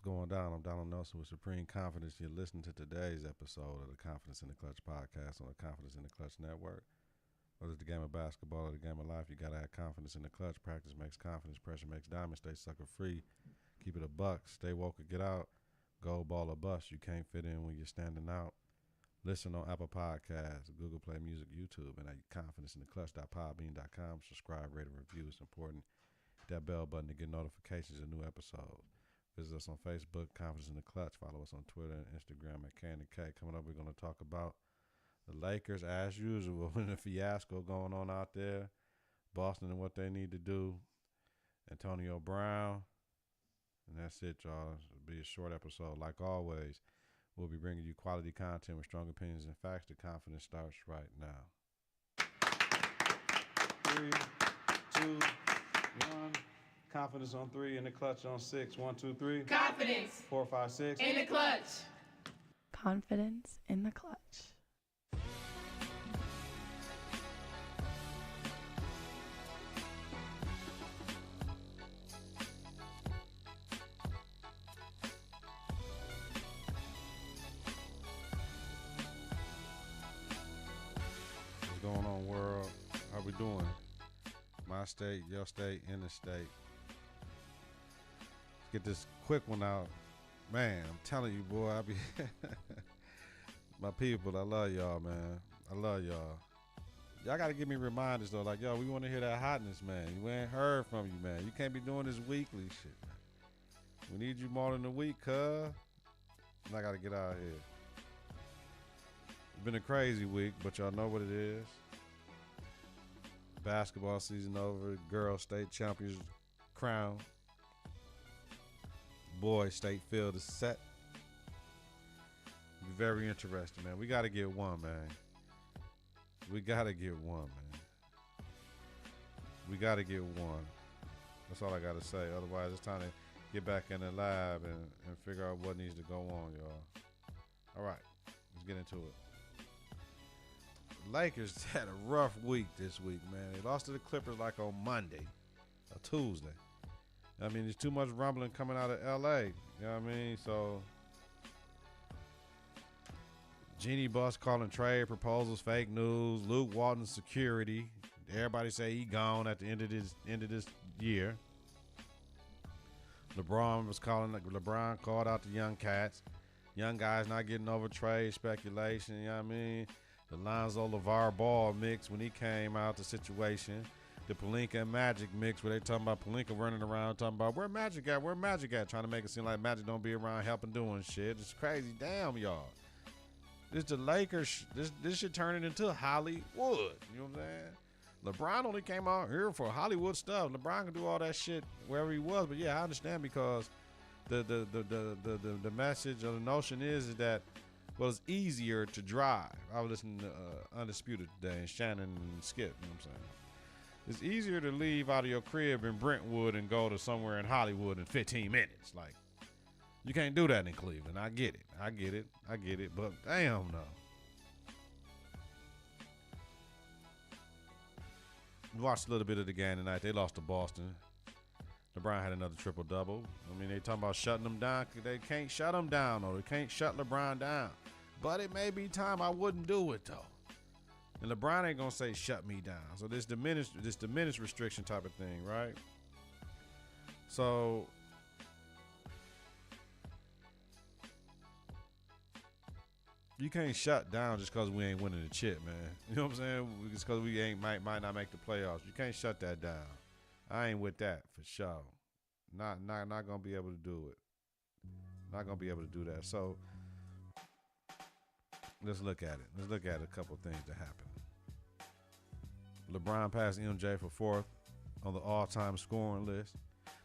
What's going down? I'm Donald Nelson with Supreme Confidence. You're listening to today's episode of the Confidence in the Clutch podcast on the Confidence in the Clutch network. Whether it's the game of basketball or the game of life, you got to have confidence in the clutch. Practice makes confidence. Pressure makes diamonds. Stay sucker free. Keep it a buck. Stay woke or get out. Gold ball or bust. You can't fit in when you're standing out. Listen on Apple Podcasts, Google Play Music, YouTube, and at confidenceintheclutch.podbean.com. Subscribe, rate, and review. It's important. Hit that bell button to get notifications of new episodes. Visit us on Facebook, Confidence in the Clutch. Follow us on Twitter and Instagram at Candy K. Coming up, we're going to talk about the Lakers, as usual, and the fiasco going on out there. Boston and what they need to do. Antonio Brown. And that's it, y'all. It'll be a short episode. Like always, we'll be bringing you quality content with strong opinions and facts. The confidence starts right now. 3, 2, 1. Confidence on 3, in the clutch on 6. 1, 2, 3. Confidence. 4, 5, 6. In the clutch. Confidence in the clutch. What's going on, world? How we doing? My state, your state, in the state. Get this quick one out. Man, I'm telling you, boy, I be my people, I love y'all, man. I love y'all. Y'all gotta give me reminders though, like, yo, we wanna hear that hotness, man. We ain't heard from you, man. You can't be doing this weekly shit, man. We need you more than a week, cuz. And I gotta get out of here. It's been a crazy week, but y'all know what it is. Basketball season over. Girls state champions crown. Boys state field is set. Be very interesting, man. We got to get one, man. We got to get one, man. We got to get one. That's all I got to say. Otherwise, it's time to get back in the lab and figure out what needs to go on, y'all. All right, let's get into it. Lakers had a rough week this week, man. They lost to the Clippers like on Monday or Tuesday. I mean, there's too much rumbling coming out of L.A. You know what I mean? So, Genie Bus calling trade proposals fake news. Luke Walton's security. Everybody say he gone at the end of this year. LeBron called out the young cats. Young guys not getting over trade speculation. You know what I mean? The Lonzo LeVar Ball mix when he came out the situation. The Pelinka and Magic mix where they talking about Pelinka running around talking about where Magic at, trying to make it seem like Magic don't be around helping doing shit. It's crazy. Damn, y'all. This the Lakers. This shit turning into Hollywood. You know what I'm saying? LeBron only came out here for Hollywood stuff. LeBron can do all that shit wherever he was. But yeah, I understand because the message or the notion is that it's easier to drive. I was listening to Undisputed today and Shannon and Skip. You know what I'm saying? It's easier to leave out of your crib in Brentwood and go to somewhere in Hollywood in 15 minutes. Like, you can't do that in Cleveland. I get it. But damn, no. We watched a little bit of the game tonight. They lost to Boston. LeBron had another triple-double. I mean, they talking about shutting them down. They can't shut them down, though. They can't shut LeBron down. But it may be time I wouldn't do it, though. And LeBron ain't gonna say shut me down. So this diminished restriction type of thing, right? So you can't shut down just because we ain't winning the chip, man. You know what I'm saying? Just because we might not make the playoffs. You can't shut that down. I ain't with that for sure. Not gonna be able to do it. Not gonna be able to do that. So let's look at it. Let's look at a couple of things that happened. LeBron passed MJ for fourth on the all-time scoring list.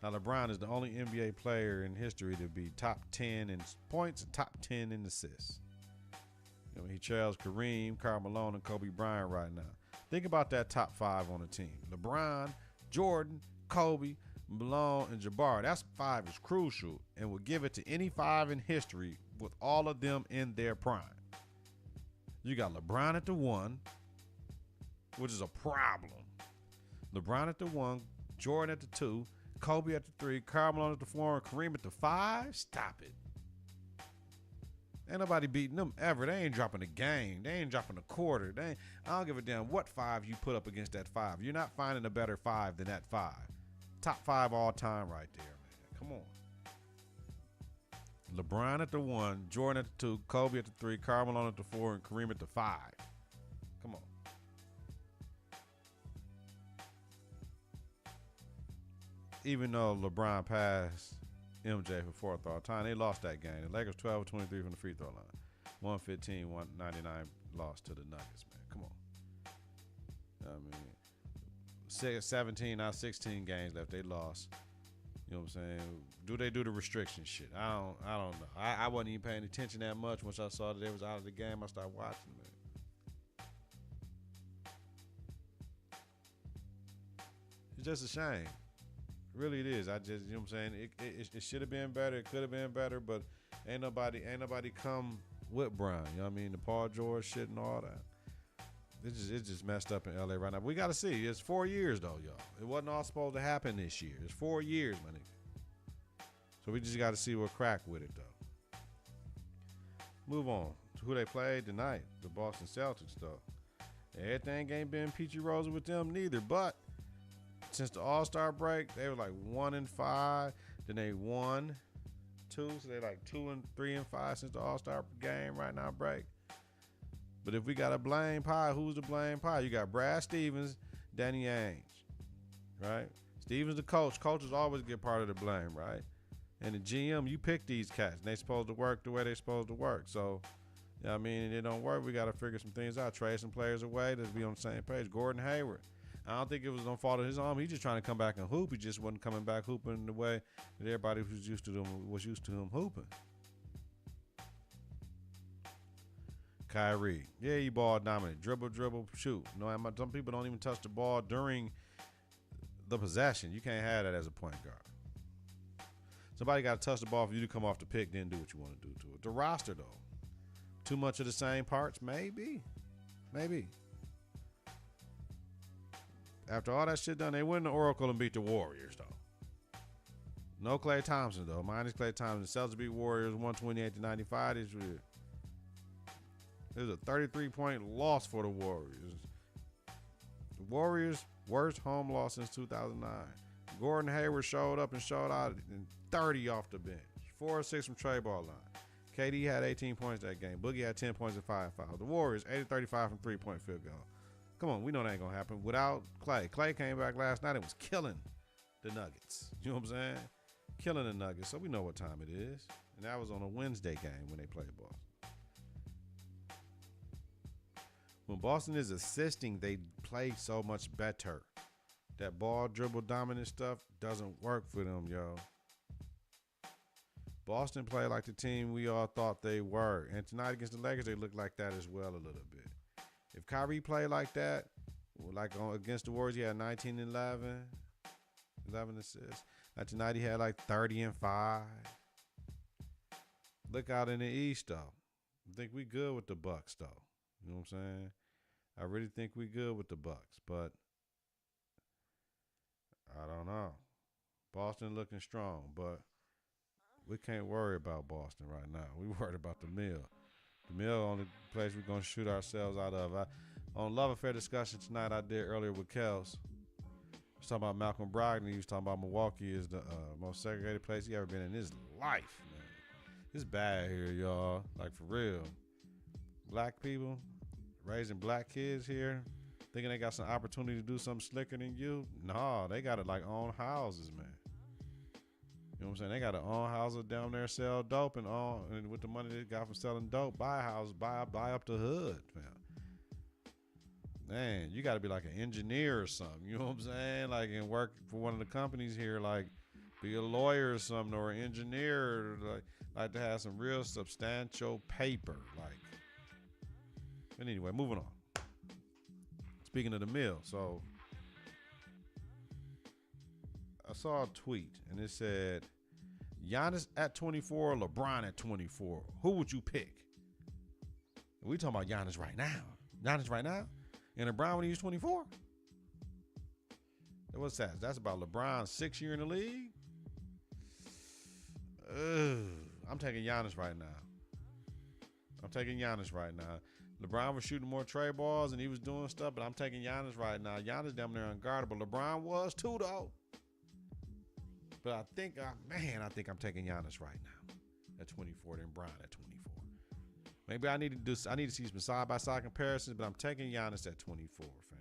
Now, LeBron is the only NBA player in history to be top 10 in points and top 10 in assists. You know, he trails Kareem, Karl Malone, and Kobe Bryant right now. Think about that top 5 on the team. LeBron, Jordan, Kobe, Malone, and Jabbar. That's 5 is crucial and will give it to any 5 in history with all of them in their prime. You got LeBron at the 1, which is a problem. LeBron at the 1, Jordan at the 2, Kobe at the 3, Karl Malone at the 4, and Kareem at the 5. Stop it. Ain't nobody beating them ever. They ain't dropping a game. They ain't dropping a quarter. I don't give a damn what 5 you put up against that 5. You're not finding a better 5 than that 5. Top 5 all time right there, man. Come on. LeBron at the 1, Jordan at the 2, Kobe at the 3, Karl Malone at the 4, and Kareem at the 5. Come on. Even though LeBron passed MJ for 4th all time, they lost that game. The Lakers 12 of 23 from the free throw line. 115, 199 loss to the Nuggets, man. Come on. I mean, 17 out of 16 games left. They lost. You know what I'm saying? Do they do the restriction shit? I don't know. I wasn't even paying attention that much. Once I saw that they was out of the game, I started watching, man. It's just a shame. Really it is. You know what I'm saying? It should have been better. It could have been better, but ain't nobody come with Brown. You know what I mean? The Paul George shit and all that. It's just messed up in LA right now. We got to see. It's 4 years though, y'all. It wasn't all supposed to happen this year. It's 4 years, my nigga. So we just got to see what crack with it though. Move on to who they played tonight. The Boston Celtics though. Everything ain't been peachy rosy with them neither, but since the All-Star break, they were like 1-5. Then they won 2, so they like 2-3-5 since the All-Star game right now break. But if we got to blame pie, who's to blame pie? You got Brad Stevens, Danny Ainge, right? Stevens the coach. Coaches always get part of the blame, right? And the GM, you pick these cats, and they supposed to work the way they supposed to work. So, you know what I mean? It don't work. We got to figure some things out. Trade some players away. Let's be on the same page. Gordon Hayward. I don't think it was no fault of his arm. He just trying to come back and hoop. He just wasn't coming back hooping the way that everybody was used to him hooping. Kyrie, yeah, he ball dominant, dribble, shoot. No, some people don't even touch the ball during the possession. You can't have that as a point guard. Somebody got to touch the ball for you to come off the pick, then do what you want to do to it. The roster though, too much of the same parts, maybe. After all that shit done, they win the Oracle and beat the Warriors, though. No Klay Thompson, though. Minus Klay Thompson. The Celtics beat Warriors 128-95 this year. It was a 33-point loss for the Warriors. The Warriors' worst home loss since 2009. Gordon Hayward showed up and showed out in 30 off the bench. 4 of 6 from trade ball line. KD had 18 points that game. Boogie had 10 points and 5 fouls. The Warriors, 80-35 from 3-point field goal. Come on, we know that ain't going to happen without Klay. Klay came back last night and was killing the Nuggets. You know what I'm saying? Killing the Nuggets. So we know what time it is. And that was on a Wednesday game when they played Boston. When Boston is assisting, they play so much better. That ball dribble dominant stuff doesn't work for them, yo. Boston played like the team we all thought they were. And tonight against the Lakers, they look like that as well a little bit. If Kyrie played like that, like against the Warriors, he had 19-11, 11 assists. Now tonight he had like 30-5. Look out in the East though. I think we good with the Bucks though. You know what I'm saying? I really think we good with the Bucks, but I don't know. Boston looking strong, but we can't worry about Boston right now. We worried about the Mill. The Mill only place we're going to shoot ourselves out of. On Love Affair discussion tonight I did earlier with Kels. I was talking about Malcolm Brogdon. He was talking about Milwaukee is the most segregated place he ever been in his life, man. It's bad here, y'all. Like, for real. Black people raising black kids here, thinking they got some opportunity to do something slicker than you. Nah, they got to, like, own houses, man. You know what I'm saying? They got to own houses down there, sell dope, and with the money they got from selling dope, buy houses, buy up the hood, man. Man, you got to be like an engineer or something. You know what I'm saying? Like, and work for one of the companies here, like be a lawyer or something, or an engineer, like to have some real substantial paper. Like, but anyway, moving on. Speaking of the Mill, so I saw a tweet and it said, Giannis at 24, LeBron at 24. Who would you pick? We talking about Giannis right now. And LeBron when he was 24? What's that? That's about LeBron's 6th year in the league? I'm taking Giannis right now. LeBron was shooting more tray balls and he was doing stuff, but I'm taking Giannis right now. Giannis damn near unguardable. LeBron was too, though. But I think I'm taking Giannis right now at 24 than Bron at 24. Maybe I need to see some side-by-side comparisons, but I'm taking Giannis at 24, fam.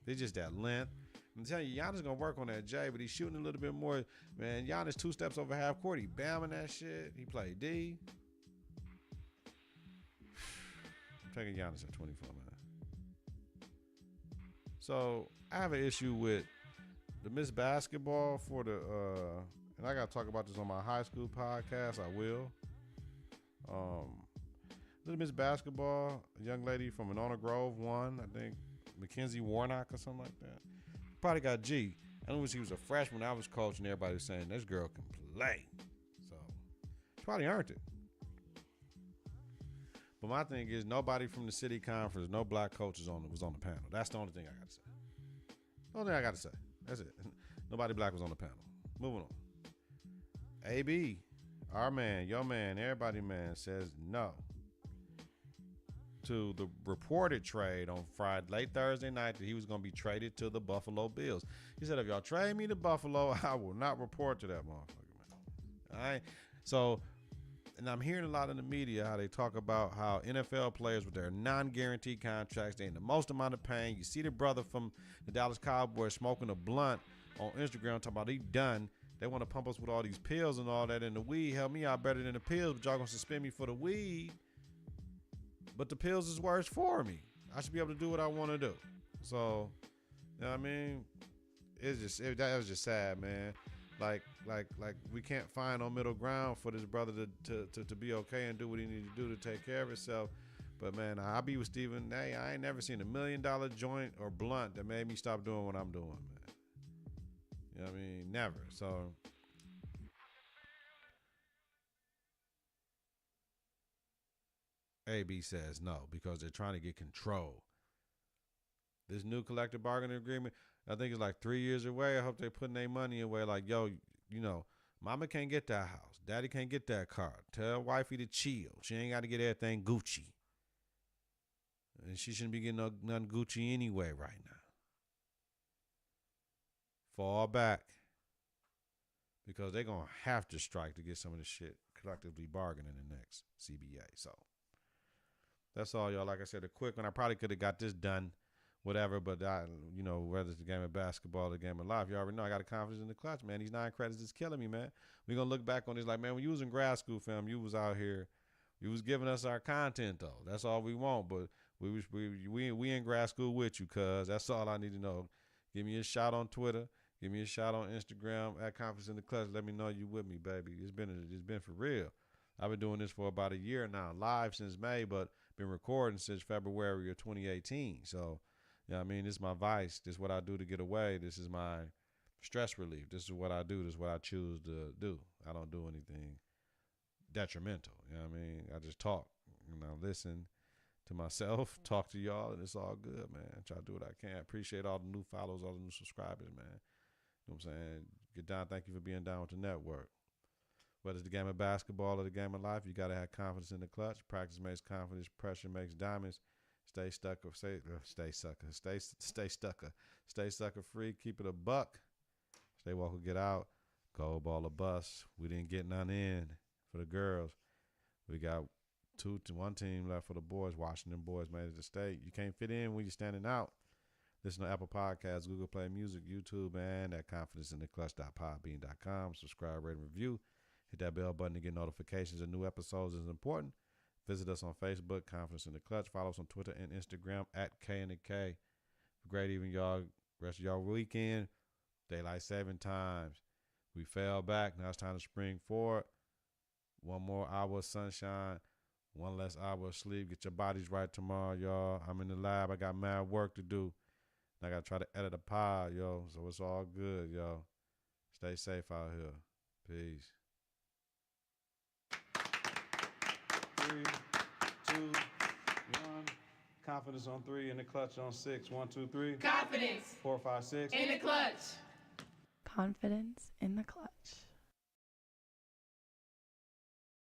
It's just that length. I'm telling you, Giannis gonna work on that J, but he's shooting a little bit more. Man, Giannis 2 steps over half court. He bamming that shit. He played D. I'm taking Giannis at 24, man. So I have an issue with the Miss Basketball for the and I gotta talk about this on my high school podcast. I will. The Miss Basketball, a young lady from Winona Grove won, I think Mackenzie Warnock or something like that. Probably got G. I know she was a freshman. I was coaching. Everybody was saying this girl can play, so she probably earned it. But my thing is, nobody from the city conference, no black coaches was on the panel. That's the only thing I got to say. That's it. Nobody black was on the panel. Moving on. AB, our man, your man, everybody man says no to the reported trade on Friday, late Thursday night, that he was going to be traded to the Buffalo Bills. He said, if y'all trade me to Buffalo, I will not report to that motherfucker, man. All right. So, and I'm hearing a lot in the media how they talk about how NFL players with their non-guaranteed contracts, they in the most amount of pain. You see the brother from the Dallas Cowboys smoking a blunt on Instagram talking about he done. They want to pump us with all these pills and all that, and the weed help me out better than the pills, but y'all going to suspend me for the weed. But the pills is worse for me. I should be able to do what I want to do. So, you know what I mean? That was just sad, man. Like we can't find no middle ground for this brother to be okay and do what he needs to do to take care of himself. But man, I be with Steven. Hey, I ain't never seen $1 million joint or blunt that made me stop doing what I'm doing, man. You know what I mean? Never. So AB says no because they're trying to get control. This new collective bargaining agreement, I think it's like 3 years away. I hope they're putting their money away. Like, yo, you know, mama can't get that house. Daddy can't get that car. Tell wifey to chill. She ain't got to get everything Gucci. And she shouldn't be getting nothing Gucci anyway right now. Fall back. Because they're going to have to strike to get some of this shit collectively bargained in the next CBA. So that's all, y'all. Like I said, a quick one. I probably could have got this done, whatever, but whether it's the game of basketball or the game of life, you already know I got a confidence in the clutch, man. These 9 credits is killing me, man. We're going to look back on this like, man, when you was in grad school, fam, you was out here. You was giving us our content, though. That's all we want, but we in grad school with you, cuz. That's all I need to know. Give me a shout on Twitter. Give me a shout on Instagram at Confidence in the Clutch. Let me know you with me, baby. It's been for real. I've been doing this for about a year now, live since May, but been recording since February of 2018. So, you know what I mean? This is my vice. This is what I do to get away. This is my stress relief. This is what I do. This is what I choose to do. I don't do anything detrimental. You know what I mean? I just talk. Listen to myself, talk to y'all, and it's all good, man. Try to do what I can. Appreciate all the new follows, all the new subscribers, man. You know what I'm saying? Get down. Thank you for being down with the network. Whether it's the game of basketball or the game of life, you got to have confidence in the clutch. Practice makes confidence. Pressure makes diamonds. Stay stucker. Stay sucker free. Keep it a buck. Stay walk or get out. Gold ball or bust. We didn't get none in for the girls. We got one team left for the boys. Washington boys made it to state. You can't fit in when you're standing out. Listen to Apple Podcasts, Google Play Music, YouTube, and at confidenceintheclutch.podbean.com. Subscribe, rate, and review. Hit that bell button to get notifications of new episodes is important. Visit us on Facebook, Confidence in the Clutch. Follow us on Twitter and Instagram at K&the-K. Great evening, y'all. Rest of y'all weekend. Daylight saving times. We fell back. Now it's time to spring forward. One more hour of sunshine. One less hour of sleep. Get your bodies right tomorrow, y'all. I'm in the lab. I got mad work to do. I got to try to edit a pod, yo. So it's all good, yo. Stay safe out here. Peace. 3, 2, 1. Confidence on 3, in the clutch on 6. 1, 2, 3. Confidence 4, 5, 6. in the clutch. Confidence in the clutch.